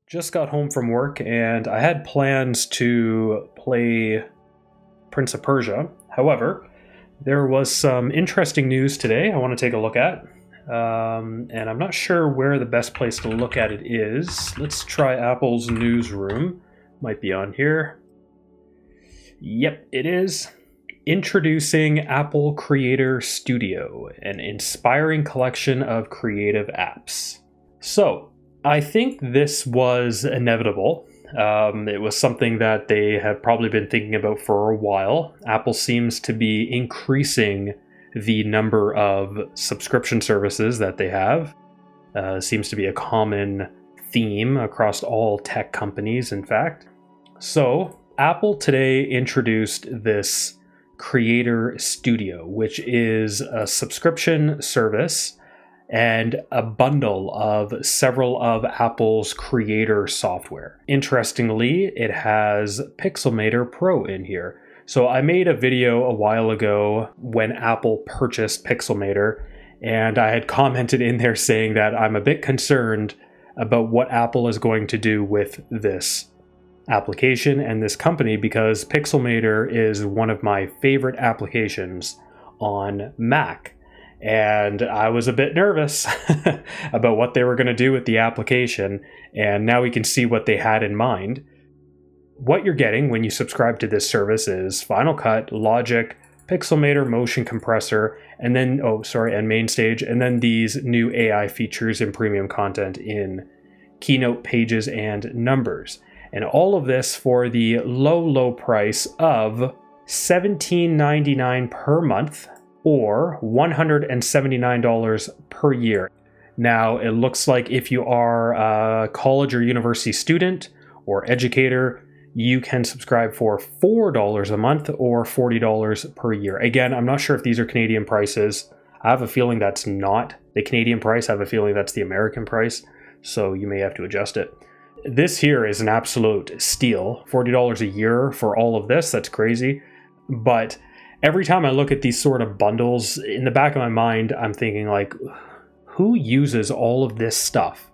Just got home from work and I had plans to play Prince of Persia. However, there was some interesting news today I want to take a look at. And I'm not sure where the best place to look at it is. Let's try Apple's newsroom. Might be on here. Yep, it is. Introducing Apple Creator Studio, an inspiring collection of creative apps. So, I think this was inevitable. It was something that they have probably been thinking about for a while. Apple seems to be increasing the number of subscription services that they have. Seems to be a common theme across all tech companies, in fact. So, Apple today introduced this Creator Studio, which is a subscription service and a bundle of several of Apple's creator software. Interestingly, it has Pixelmator Pro in here. So I made a video a while ago when Apple purchased Pixelmator, and I had commented in there saying that I'm a bit concerned about what Apple is going to do with this application and this company, because Pixelmator is one of my favorite applications on Mac. And I was a bit nervous about what they were going to do with the application, and now we can see what they had in mind. What you're getting when you subscribe to this service is Final Cut, Logic, Pixelmator Motion Compressor, and then, and MainStage, and then these new AI features and premium content in Keynote, Pages, and Numbers. And all of this for the low price of $17.99 per month, or $179 per year. Now, it looks like if you are a college or university student or educator, you can subscribe for $4 a month or $40 per year. Again, I'm not sure if these are Canadian prices. I have a feeling that's not the Canadian price. I have a feeling that's the American price, so you may have to adjust it. This here is an absolute steal. $40 a year for all of this, that's crazy. But every time I look at these sort of bundles, in the back of my mind, I'm thinking like, who uses all of this stuff?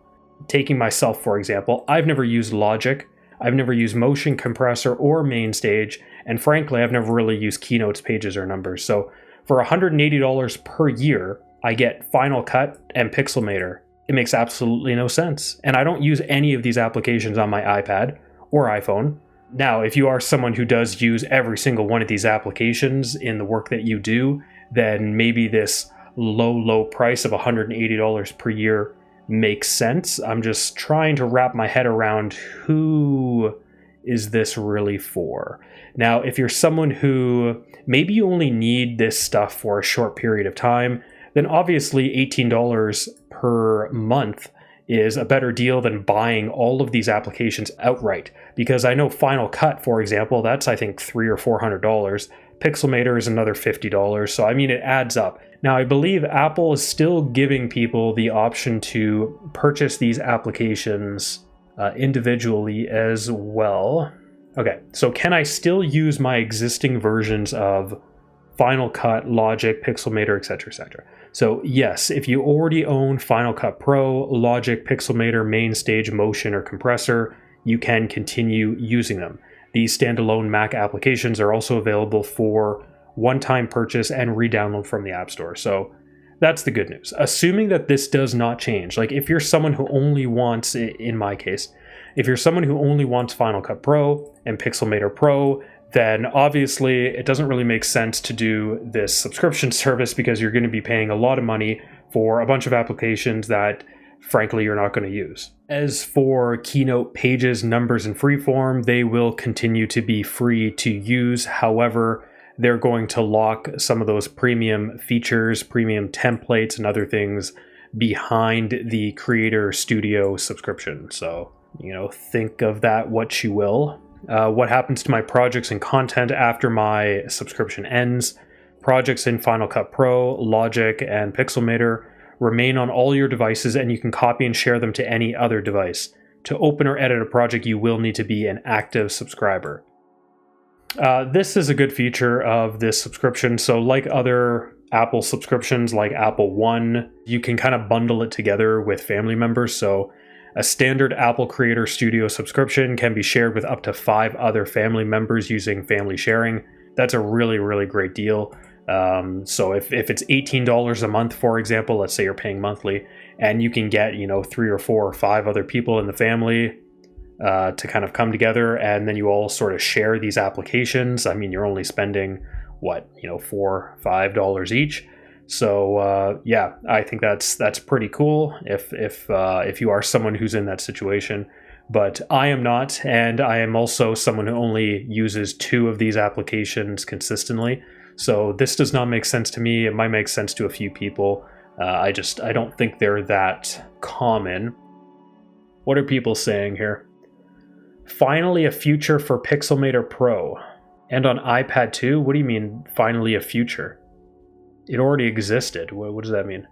Taking myself, for example, I've never used Logic, I've never used Motion Compressor or MainStage, and frankly, I've never really used Keynotes, Pages, or Numbers. So for $180 per year, I get Final Cut and Pixelmator. It makes absolutely no sense. And I don't use any of these applications on my iPad or iPhone. Now, if you are someone who does use every single one of these applications in the work that you do, then maybe this low price of $180 per year makes sense. I'm just trying to wrap my head around who is this really for. Now, if you're someone who maybe you only need this stuff for a short period of time, then obviously $18 per month is a better deal than buying all of these applications outright. Because I know Final Cut, for example, that's I think $300 or $400. Pixelmator is another $50. So I mean, it adds up. Now, I believe Apple is still giving people the option to purchase these applications individually as well. Okay, so can I still use my existing versions of Final Cut, Logic, Pixelmator, etc., etc.? So yes, if you already own Final Cut Pro, Logic, Pixelmator, MainStage, Motion, or Compressor, you can continue using them. These standalone Mac applications are also available for one-time purchase and re-download from the App Store. So that's the good news. Assuming that this does not change, like if you're someone who only wants, in my case, if you're someone who only wants Final Cut Pro and Pixelmator Pro, then obviously it doesn't really make sense to do this subscription service, because you're going to be paying a lot of money for a bunch of applications that frankly you're not going to use. As for Keynote, Pages, Numbers, and Freeform, they will continue to be free to use. However, they're going to lock some of those premium features, premium templates, and other things behind the Creator Studio subscription. So, think of that what you will. What happens to my projects and content after my subscription ends? Projects in Final Cut Pro, Logic, and Pixelmator remain on all your devices, and you can copy and share them to any other device. To open or edit a project, you will need to be an active subscriber. This is a good feature of this subscription. So like other Apple subscriptions like Apple One, you can kind of bundle it together with family members. So A standard Apple Creator Studio subscription can be shared with up to 5 other family members using family sharing. That's a really, really great deal. So if it's $18 a month, for example, let's say you're paying monthly, and you can get, 3 or 4 or 5 other people in the family to kind of come together, and then you all sort of share these applications. I mean, you're only spending $4 or $5 each. So yeah, I think that's pretty cool if you are someone who's in that situation. But I am not, and I am also someone who only uses 2 of these applications consistently. So this does not make sense to me. It might make sense to a few people. I don't think they're that common. What are people saying here? Finally a future for Pixelmator Pro. And on iPad too? What do you mean, finally a future? It already existed. What does that mean?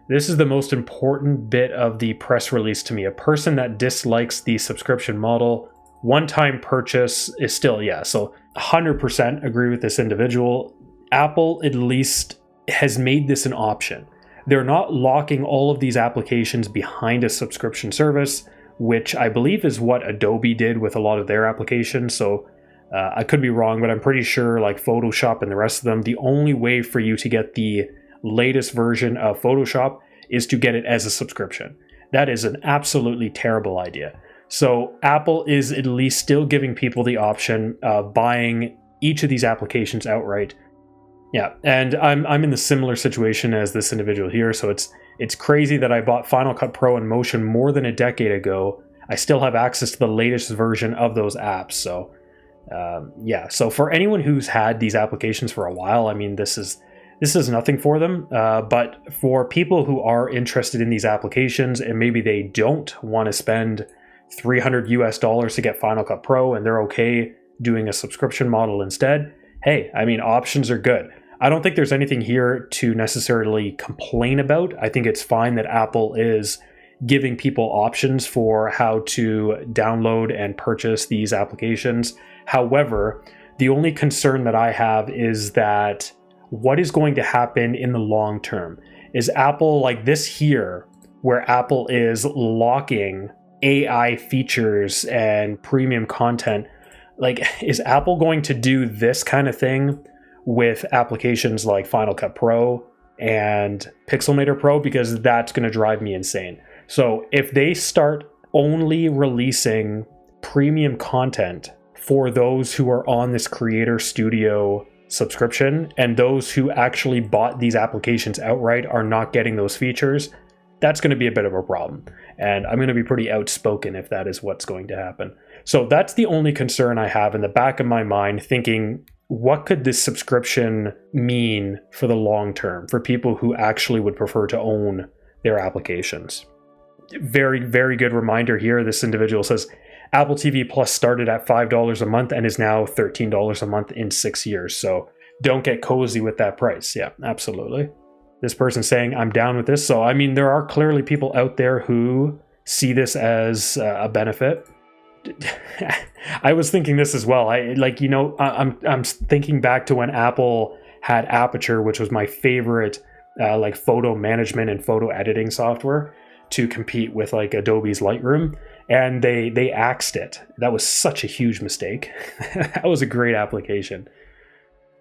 This is the most important bit of the press release to me. A person that dislikes the subscription model, one-time purchase is still, yeah, so 100% agree with this individual. Apple at least has made this an option. They're not locking all of these applications behind a subscription service, which I believe is what Adobe did with a lot of their applications. So I could be wrong, but I'm pretty sure like Photoshop and the rest of them, the only way for you to get the latest version of Photoshop is to get it as a subscription. That is an absolutely terrible idea. So Apple is at least still giving people the option of buying each of these applications outright. Yeah, and I'm in the similar situation as this individual here. So it's crazy that I bought Final Cut Pro and Motion more than a decade ago. I still have access to the latest version of those apps. So yeah, so for anyone who's had these applications for a while, I mean, this is nothing for them. But for people who are interested in these applications and maybe they don't want to spend $300 to get Final Cut Pro and they're okay doing a subscription model instead, hey, I mean, options are good. I don't think there's anything here to necessarily complain about. I think it's fine that Apple is giving people options for how to download and purchase these applications. However, the only concern that I have is that what is going to happen in the long term? Is Apple like this here, where Apple is locking AI features and premium content? Like, is Apple going to do this kind of thing with applications like Final Cut Pro and Pixelmator Pro? Because that's going to drive me insane. So if they start only releasing premium content for those who are on this Creator Studio subscription, and those who actually bought these applications outright are not getting those features, that's going to be a bit of a problem. And I'm going to be pretty outspoken if that is what's going to happen. So that's the only concern I have in the back of my mind, thinking, what could this subscription mean for the long term for people who actually would prefer to own their applications? Very, very good reminder here. This individual says, Apple TV Plus started at $5 a month and is now $13 a month in 6 years. So don't get cozy with that price. Yeah, absolutely. This person saying, I'm down with this. So, I mean, there are clearly people out there who see this as a benefit. I was thinking this as well. I'm thinking back to when Apple had Aperture, which was my favorite like photo management and photo editing software to compete with like Adobe's Lightroom, and they axed it. That was such a huge mistake. That was a great application.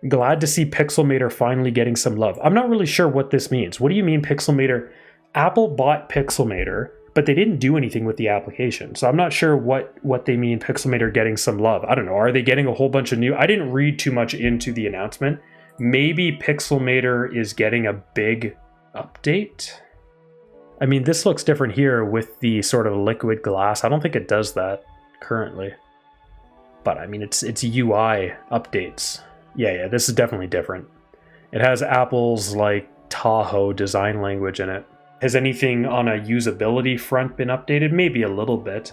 Glad to see Pixelmator finally getting some love. I'm not really sure what this means. What do you mean Pixelmator? Apple bought Pixelmator, but they didn't do anything with the application. So I'm not sure what they mean Pixelmator getting some love. I don't know. Are they getting a whole bunch of new? I didn't read too much into the announcement. Maybe Pixelmator is getting a big update. I mean, this looks different here with the sort of liquid glass. I don't think it does that currently. But I mean, it's UI updates. Yeah, this is definitely different. It has Apple's like Tahoe design language in it. Has anything on a usability front been updated? Maybe a little bit.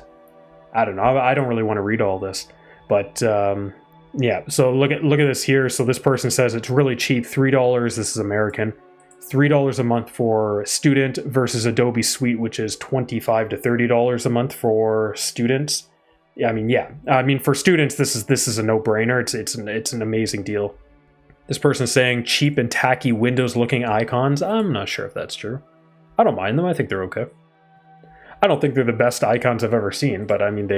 I don't know. I don't really want to read all this. But yeah, so look at this here. So this person says it's really cheap, $3. This is American. $3 a month for student versus Adobe Suite, which is $25 to $30 a month for students. I mean, for students, this is a no-brainer. It's an amazing deal. This person is saying cheap and tacky Windows-looking icons. I'm not sure if that's true. I don't mind them. I think they're okay. I don't think they're the best icons I've ever seen, but I mean,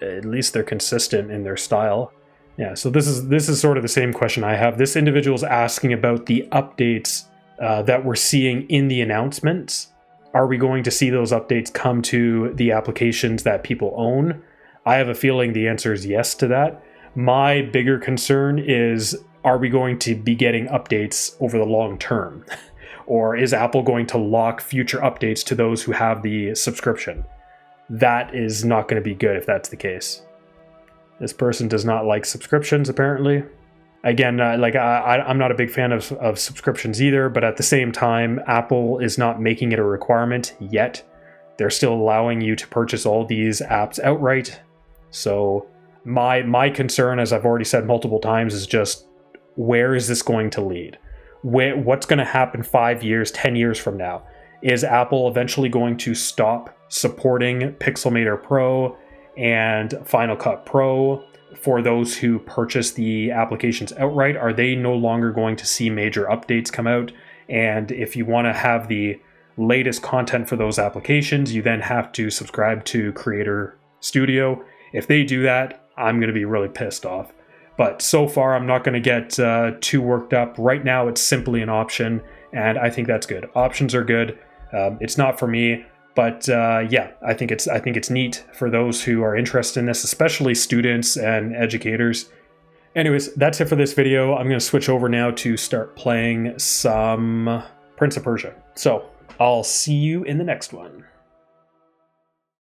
at least they're consistent in their style. Yeah, so this is sort of the same question I have. This individual's asking about the updates that we're seeing in the announcements. Are we going to see those updates come to the applications that people own? I have a feeling the answer is yes to that. My bigger concern is, are we going to be getting updates over the long term? Or is Apple going to lock future updates to those who have the subscription? That is not going to be good if that's the case. This person does not like subscriptions, apparently. Again, I'm not a big fan of subscriptions either, but at the same time, Apple is not making it a requirement yet. They're still allowing you to purchase all these apps outright. So my concern, as I've already said multiple times, is just, where is this going to lead? What's going to happen 5 years, 10 years from now? Is Apple eventually going to stop supporting Pixelmator Pro and Final Cut Pro for those who purchase the applications outright? Are they no longer going to see major updates come out? And if you want to have the latest content for those applications, you then have to subscribe to Creator Studio. If they do that, I'm going to be really pissed off. But so far, I'm not going to get too worked up. Right now, it's simply an option, and I think that's good. Options are good. It's not for me. But yeah, I think it's neat for those who are interested in this, especially students and educators. Anyways, that's it for this video. I'm going to switch over now to start playing some Prince of Persia. So I'll see you in the next one.